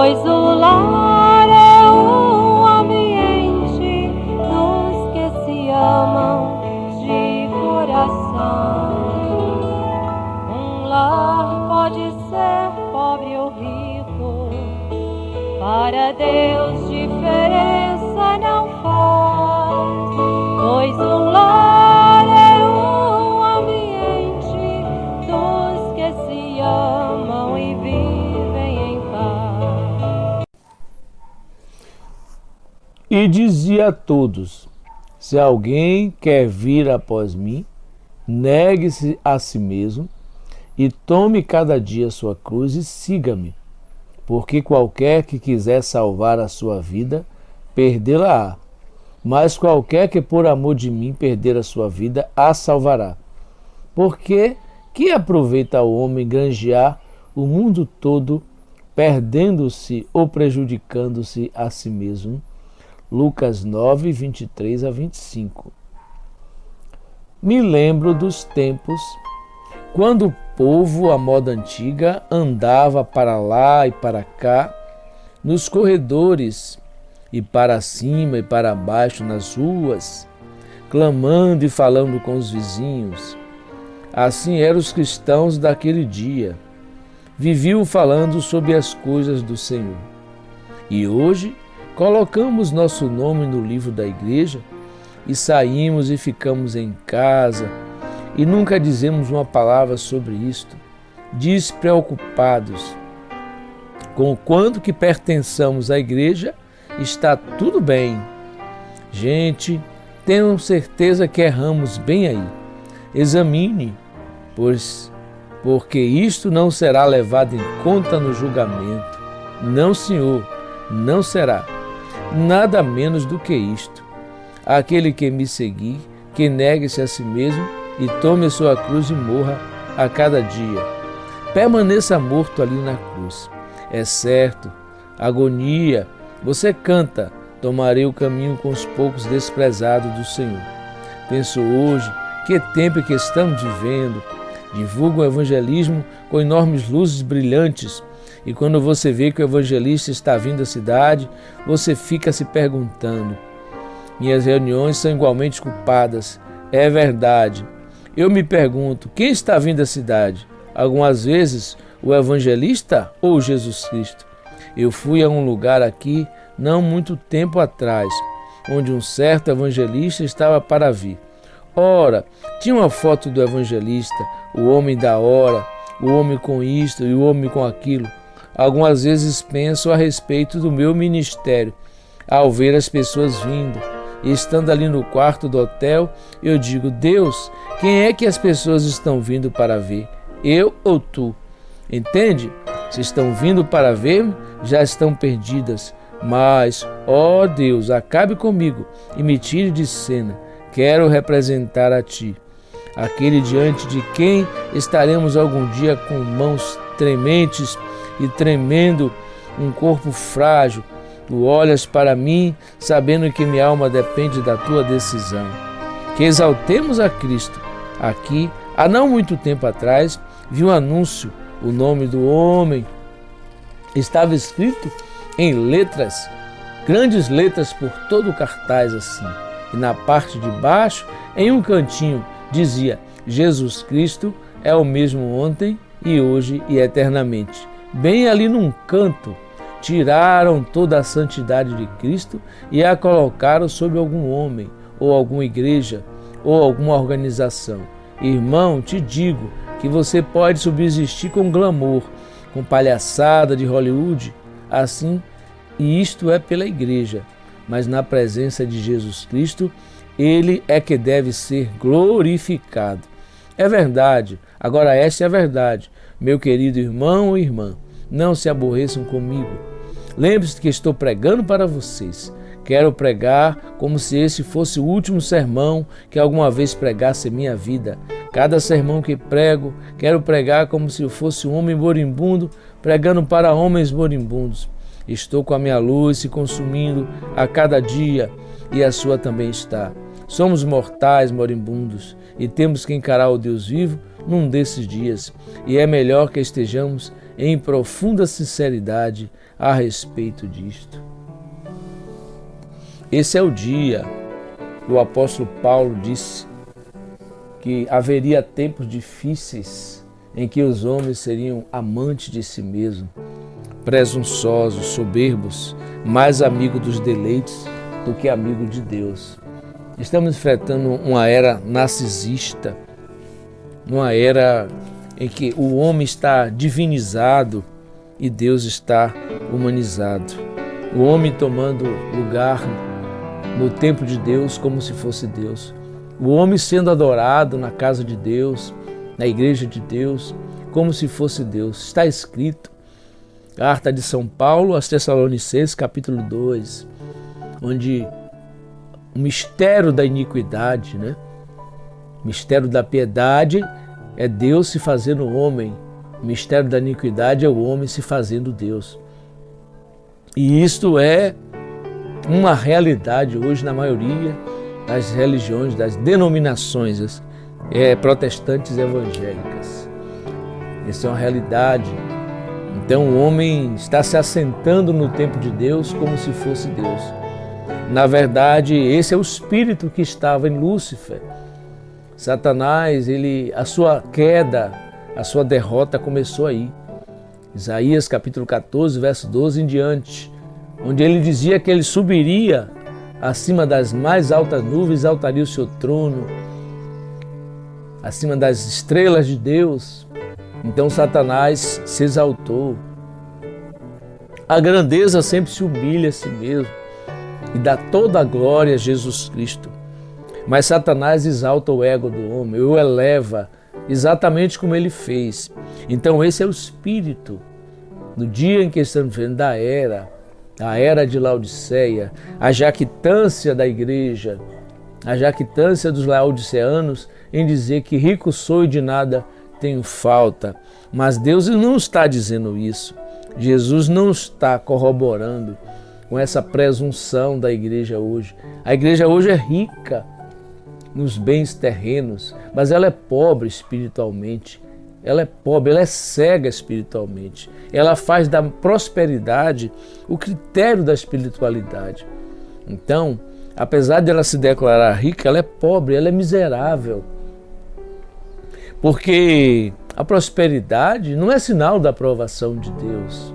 pois o lar é um ambiente dos que se amam de coração. Um lar pode ser pobre ou rico, para Deus diferença não faz, pois um lar é um ambiente dos que se amam e vivem em paz. E dizia a todos: se alguém quer vir após mim, negue-se a si mesmo e tome cada dia sua cruz e siga-me. Porque qualquer que quiser salvar a sua vida, perdê-la-á. Mas qualquer que por amor de mim perder a sua vida, a salvará. Porque que aproveita ao homem granjear o mundo todo, perdendo-se ou prejudicando-se a si mesmo? Lucas 9, 23 a 25. Me lembro dos tempos quando o povo, à moda antiga, andava para lá e para cá, nos corredores, e para cima e para baixo nas ruas, clamando e falando com os vizinhos. Assim eram os cristãos daquele dia. Viviam falando sobre as coisas do Senhor. E hoje, colocamos nosso nome no livro da igreja e saímos e ficamos em casa, e nunca dizemos uma palavra sobre isto, despreocupados. Com o quanto que pertençamos à igreja, está tudo bem. Gente, tenham certeza que erramos bem aí. Examine, porque isto não será levado em conta no julgamento. Não, Senhor, não será. Nada menos do que isto. Aquele que me seguir, que negue-se a si mesmo, e tome a sua cruz e morra a cada dia. Permaneça morto ali na cruz. É certo, agonia, você canta, tomarei o caminho com os poucos desprezados do Senhor. Penso hoje, que tempo que estamos vivendo, divulga o evangelismo com enormes luzes brilhantes, e quando você vê que o evangelista está vindo à cidade, você fica se perguntando, minhas reuniões são igualmente culpadas, é verdade. Eu me pergunto, quem está vindo à cidade? Algumas vezes o evangelista ou Jesus Cristo? Eu fui a um lugar aqui, não muito tempo atrás, onde um certo evangelista estava para vir. Ora, tinha uma foto do evangelista, o homem da hora, o homem com isto e o homem com aquilo. Algumas vezes penso a respeito do meu ministério, ao ver as pessoas vindo. E estando ali no quarto do hotel, eu digo, Deus, quem é que as pessoas estão vindo para ver? Eu ou tu? Entende? Se estão vindo para ver-me, já estão perdidas. Mas, ó Deus, acabe comigo e me tire de cena. Quero representar a ti, aquele diante de quem estaremos algum dia com mãos trementes e tremendo, um corpo frágil. Tu olhas para mim, sabendo que minha alma depende da tua decisão. Que exaltemos a Cristo. Aqui, há não muito tempo atrás, vi um anúncio, o nome do homem estava escrito em letras, grandes letras por todo o cartaz assim. E na parte de baixo, em um cantinho, dizia, Jesus Cristo é o mesmo ontem e hoje e eternamente. Bem ali num canto, tiraram toda a santidade de Cristo e a colocaram sobre algum homem, ou alguma igreja, ou alguma organização. Irmão, te digo que você pode subsistir com glamour, com palhaçada de Hollywood, assim, e isto é pela igreja. Mas na presença de Jesus Cristo, Ele é que deve ser glorificado. É verdade, agora esta é a verdade. Meu querido irmão ou irmã, não se aborreçam comigo. Lembre-se que estou pregando para vocês. Quero pregar como se esse fosse o último sermão que alguma vez pregasse em minha vida. Cada sermão que prego, quero pregar como se eu fosse um homem moribundo, pregando para homens moribundos. Estou com a minha luz se consumindo a cada dia e a sua também está. Somos mortais moribundos e temos que encarar o Deus vivo num desses dias. E é melhor que estejamos em profunda sinceridade a respeito disto. Esse é o dia que o apóstolo Paulo disse que haveria tempos difíceis em que os homens seriam amantes de si mesmos, presunçosos, soberbos, mais amigos dos deleites do que amigo de Deus. Estamos enfrentando uma era narcisista, uma era em que o homem está divinizado e Deus está humanizado. O homem tomando lugar no templo de Deus como se fosse Deus. O homem sendo adorado na casa de Deus, na igreja de Deus, como se fosse Deus. Está escrito, Carta de São Paulo aos Tessalonicenses, capítulo 2, onde o mistério da iniquidade, o mistério da piedade é Deus se fazendo homem. O mistério da iniquidade é o homem se fazendo Deus. E isto é uma realidade hoje na maioria das religiões, das denominações protestantes evangélicas. Essa é uma realidade. Então o homem está se assentando no templo de Deus como se fosse Deus. Na verdade, esse é o espírito que estava em Lúcifer. Satanás, a sua queda, a sua derrota começou aí. Isaías capítulo 14, verso 12 em diante, onde ele dizia que ele subiria acima das mais altas nuvens, alçaria o seu trono, acima das estrelas de Deus. Então Satanás se exaltou. A grandeza sempre se humilha a si mesmo e dá toda a glória a Jesus Cristo. Mas Satanás exalta o ego do homem, o eleva exatamente como ele fez. Então esse é o espírito do dia em que estamos vivendo, da era, a era de Laodiceia, a jactância da igreja, a jactância dos laodiceanos em dizer que rico sou e de nada tenho falta. Mas Deus não está dizendo isso. Jesus não está corroborando com essa presunção da igreja hoje. A igreja hoje é rica nos bens terrenos, mas ela é pobre espiritualmente. Ela é pobre, ela é cega espiritualmente. Ela faz da prosperidade o critério da espiritualidade. Então, apesar de ela se declarar rica, ela é pobre, ela é miserável. Porque a prosperidade não é sinal da aprovação de Deus.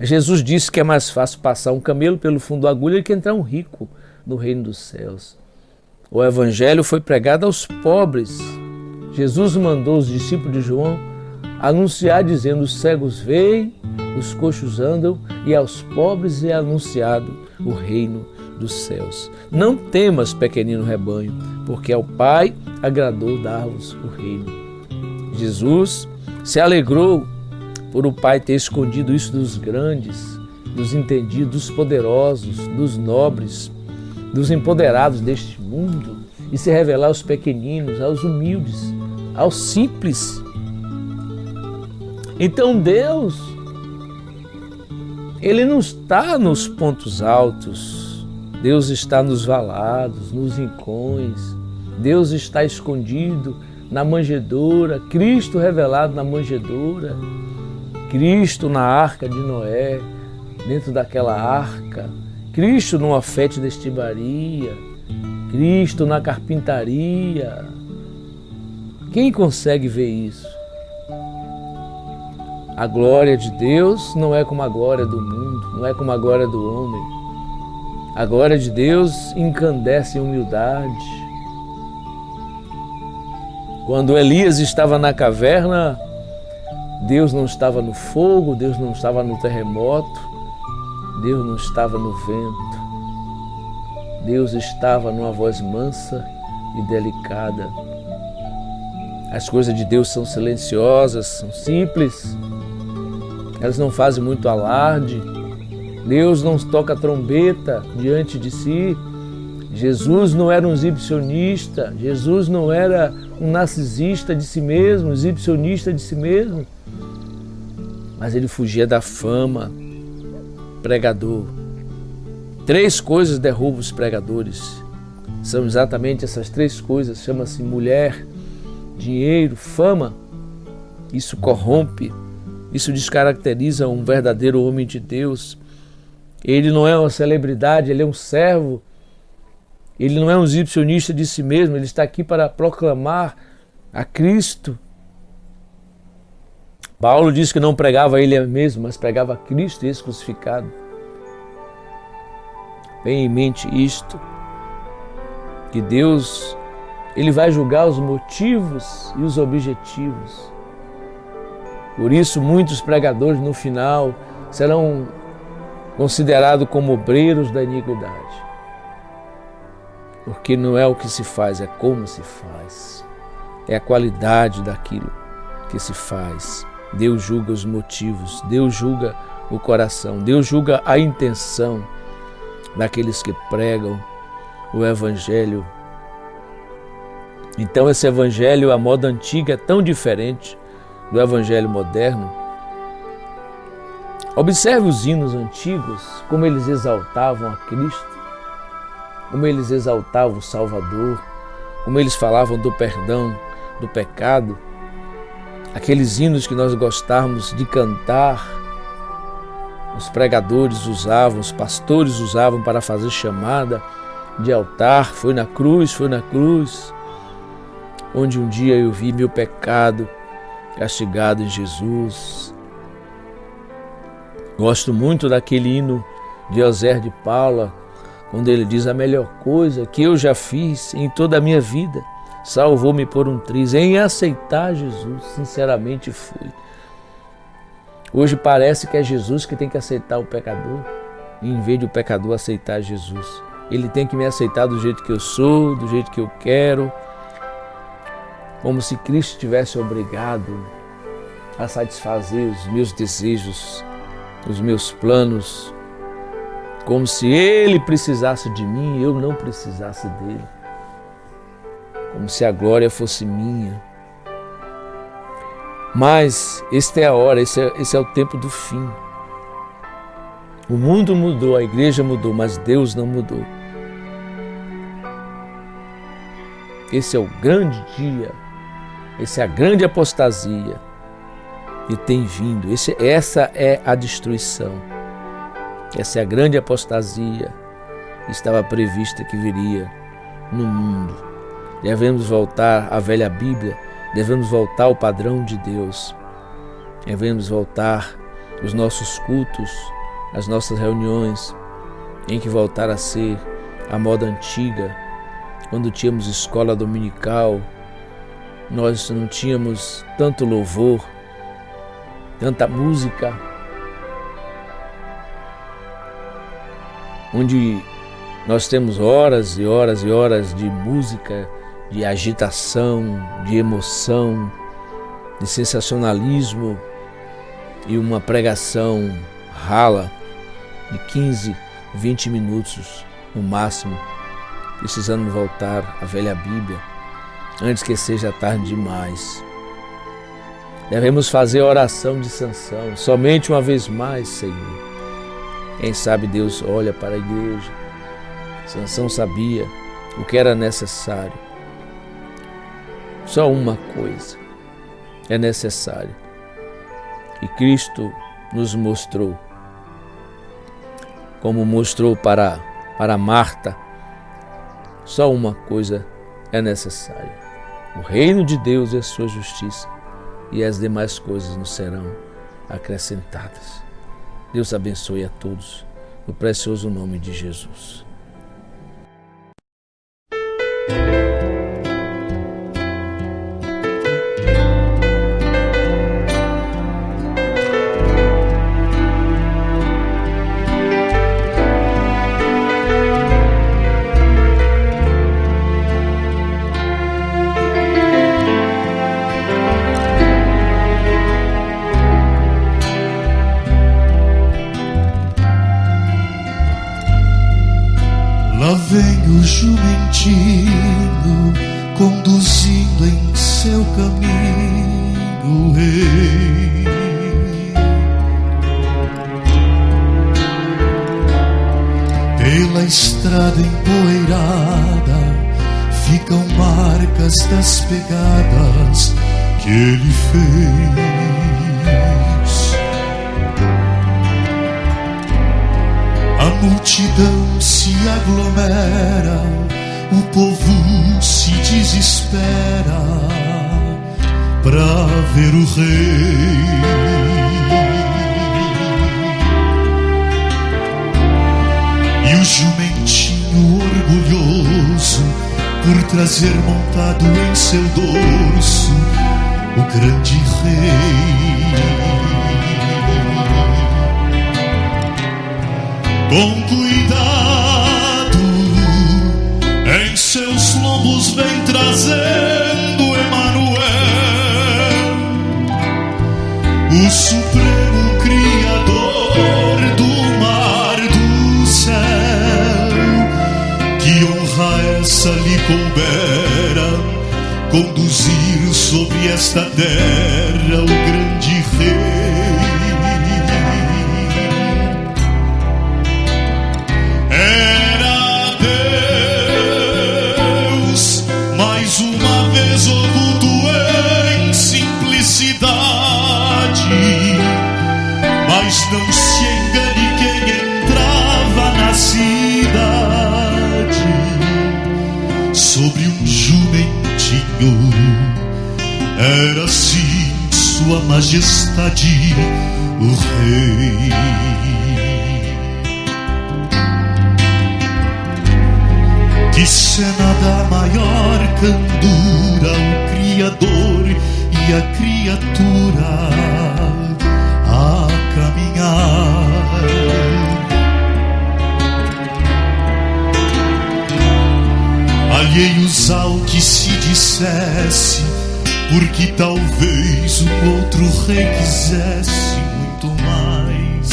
Jesus disse que é mais fácil passar um camelo pelo fundo da agulha do que entrar um rico no reino dos céus. O evangelho foi pregado aos pobres. Jesus mandou os discípulos de João anunciar dizendo: os cegos veem, os coxos andam e aos pobres é anunciado o reino dos céus. Não temas, pequenino rebanho, porque ao Pai agradou dar-vos o reino. Jesus se alegrou por o Pai ter escondido isso dos grandes, dos entendidos, dos poderosos, dos nobres, dos empoderados deste mundo e se revelar aos pequeninos, aos humildes, aos simples. Então Deus, Ele não está nos pontos altos, Deus está nos valados, nos rincões, Deus está escondido na manjedoura, Cristo revelado na manjedoura, Cristo na arca de Noé, dentro daquela arca, Cristo numa fête de estibaria, Cristo na carpintaria. Quem consegue ver isso? A glória de Deus não é como a glória do mundo, não é como a glória do homem. A glória de Deus encandece em humildade. Quando Elias estava na caverna, Deus não estava no fogo, Deus não estava no terremoto, Deus não estava no vento. Deus estava numa voz mansa e delicada. As coisas de Deus são silenciosas, são simples, elas não fazem muito alarde. Deus não toca trombeta diante de si. Jesus não era um exibicionista, Jesus não era um narcisista de si mesmo, um exibicionista de si mesmo, mas ele fugia da fama. Pregador. 3 coisas derrubam os pregadores. São exatamente essas 3 coisas. Chama-se mulher, dinheiro, fama. Isso corrompe, isso descaracteriza um verdadeiro homem de Deus. Ele não é uma celebridade, ele é um servo. Ele não é um exibicionista de si mesmo, ele está aqui para proclamar a Cristo. Paulo diz que não pregava a ele mesmo, mas pregava a Cristo e esse crucificado. Tenha em mente isto, que Deus, Ele vai julgar os motivos e os objetivos. Por isso, muitos pregadores no final serão considerados como obreiros da iniquidade. Porque não é o que se faz, é como se faz. É a qualidade daquilo que se faz. Deus julga os motivos, Deus julga o coração, Deus julga a intenção daqueles que pregam o Evangelho. Então esse Evangelho, a moda antiga, é tão diferente do Evangelho moderno. Observe os hinos antigos, como eles exaltavam a Cristo, como eles exaltavam o Salvador, como eles falavam do perdão, do pecado. Aqueles hinos que nós gostávamos de cantar, os pregadores usavam, os pastores usavam para fazer chamada de altar. Foi na cruz, onde um dia eu vi meu pecado castigado em Jesus. Gosto muito daquele hino de Oséias de Paula, quando ele diz: a melhor coisa que eu já fiz em toda a minha vida salvou-me por um triz. Em aceitar Jesus, sinceramente fui. Hoje parece que é Jesus que tem que aceitar o pecador, em vez de o pecador aceitar Jesus. Ele tem que me aceitar do jeito que eu sou, do jeito que eu quero, como se Cristo tivesse obrigado a satisfazer os meus desejos, os meus planos, como se Ele precisasse de mim e eu não precisasse dele, como se a glória fosse minha. Mas esta é a hora, esse é o tempo do fim. O mundo mudou, a igreja mudou, mas Deus não mudou. Esse é o grande dia, essa é a grande apostasia que tem vindo. Essa é a destruição. Essa é a grande apostasia que estava prevista que viria no mundo. Devemos voltar à velha Bíblia, devemos voltar ao padrão de Deus. Devemos voltar os nossos cultos, as nossas reuniões, em que voltar a ser a moda antiga, quando tínhamos escola dominical, nós não tínhamos tanto louvor, tanta música, onde nós temos horas e horas e horas de música, de agitação, de emoção, de sensacionalismo e uma pregação rala de 15, 20 minutos no máximo, precisando voltar à velha Bíblia antes que seja tarde demais. Devemos fazer a oração de Sansão, somente uma vez mais, Senhor. Quem sabe Deus olha para a igreja. Sansão sabia o que era necessário. Só uma coisa é necessário, e Cristo nos mostrou, como mostrou para Marta. Só uma coisa é necessária: o reino de Deus e a sua justiça, e as demais coisas nos serão acrescentadas. Deus abençoe a todos, no precioso nome de Jesus. Lá vem o jumentinho, conduzindo em seu caminho o rei. Pela estrada empoeirada ficam marcas das pegadas que ele fez. A multidão se aglomera, o povo se desespera pra ver o rei. E o jumentinho orgulhoso, por trazer montado em seu dorso o grande rei. Com cuidado, em seus lombos vem trazendo Emanuel, o supremo criador do mar, do céu. Que honra essa lhe coubera, conduzir sobre esta terra o grande rei. Era Deus, mais uma vez oculto em simplicidade, mas não se engane quem entrava na cidade. Sobre um jumentinho era assim sua majestade, o rei. Que cena da maior candura, o Criador e a criatura a caminhar. Alheios ao que se dissesse, porque talvez um outro rei quisesse muito mais.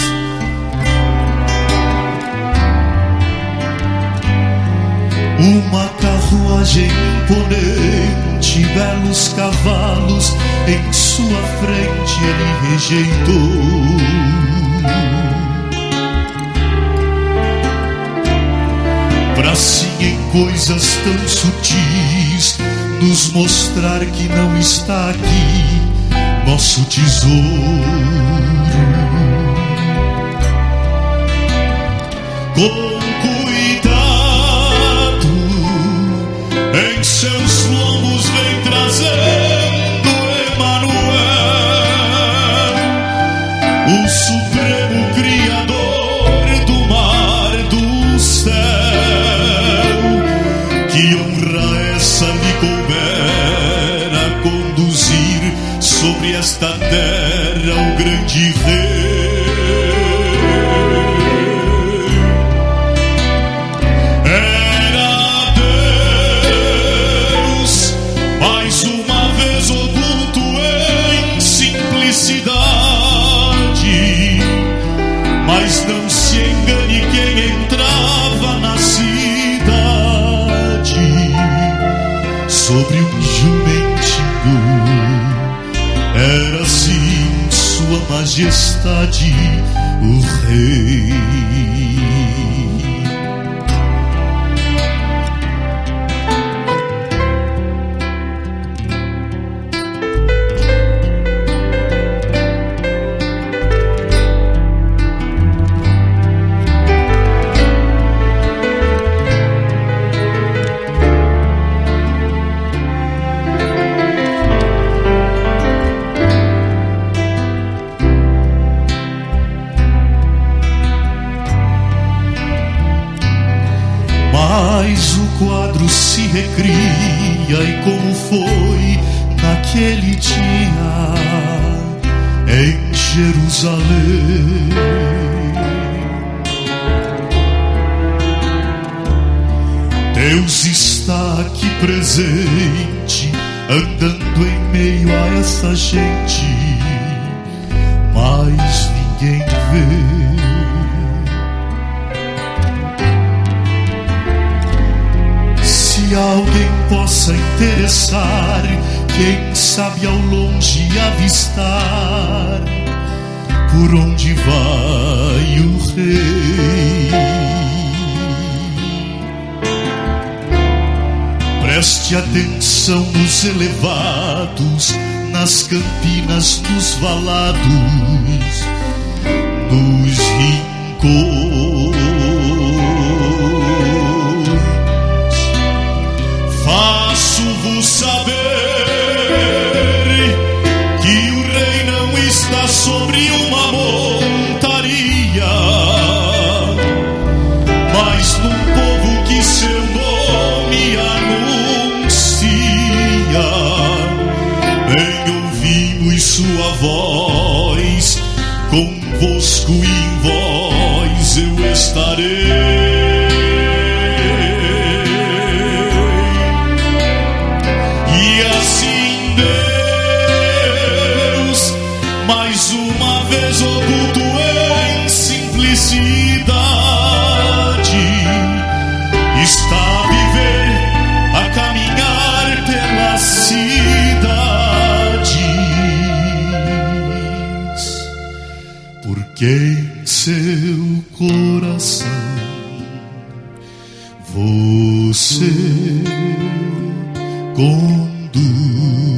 Uma carruagem imponente, belos cavalos, em sua frente ele rejeitou. Pra sim em coisas tão sutis nos mostrar que não está aqui nosso tesouro. Com cuidado, em seus lombos vem trazendo Emanuel, o supremo criador do mar, do céu. Que honra essa lhe coubera, conduzir sobre esta terra o grande rei. Era Deus, mais uma vez oculto em simplicidade, mas não se engane quem entrava na cidade. Sobre um jumentinho era assim sua majestade, o rei. Mas o quadro se recria, e como foi naquele dia em Jerusalém. Deus está aqui presente, andando em meio a essa gente, mas ninguém vê. Se alguém possa interessar, quem sabe ao longe avistar por onde vai o rei. Preste atenção nos elevados, nas campinas, nos valados, nos rincões. Faço-vos saber que o rei não está sobre uma montaria, mas num povo que seu nome anuncia. Bem ouvimos sua voz, convosco e em vós eu estarei. E assim Deus, mais uma vez oculto em simplicidade, está a viver, a caminhar pela cidades, porque em seu coração você conduz.